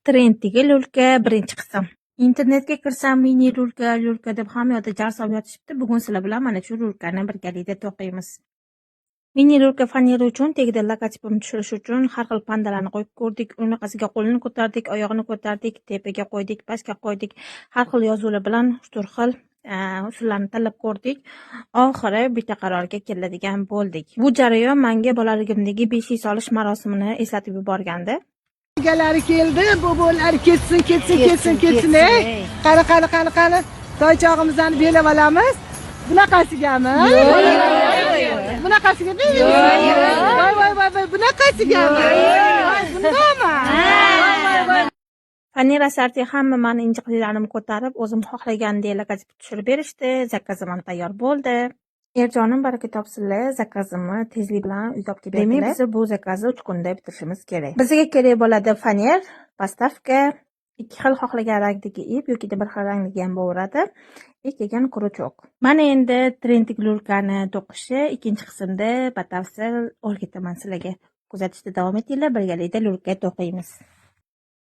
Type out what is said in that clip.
Trenddagi lulka birinchi qism. Internetga kirsam mini lulka deb hamma yoqda jar solib yotishibdi. Bugun sizlar bilan mana shu lulkani birgalikda to'qiymiz. Mini lulka faneri uchun tagida logotipini tushirish uchun har xil pandalarni qo'yib ko'rdik. Unaqasiga qo'lini ko'tardik, oyog'ini ko'tardik, tepaga qo'ydik, pastga qo'ydik. Har xil yozuvlar bilan 3 xil usullarni tanlab ko'rdik. Oxiri bitta qarorga keladigan bo'ldik. Bu jarayon menga bolaligimdagi beshiy solish marosimini eslatib yuborgandi. Egalari keldi, bobolar ketsin. Qani. Toychog'imizni belab olamiz. Bunaqasigami? Bunaqasiga voy, bunaqasigami? Bundami? Fanera sarti hamma mani injiqlilarimni ko'tarib, o'zim xohlagandek logotip tushirib berishdi. Zakazim ham tayyor bo'ldi. Erjonim baraka topsinlar, zakazimni tezlik bilan uyga olib kelib berdilar. Biz bu zakazni 3 kunda bitirishimiz kerak. Bizga kerak bo'ladi faner, postavka, 2 xil xohlagan rangdagi ip yoki bir xil rangdagi ham bo'laveradi. Keyin kuruchok. Mana endi trendik lulkani to'qishi ikkinchi qismda batafsil o'rgataman sizlarga. Kuzatishda davom etinglar, birgalikda lulka to'qiymiz.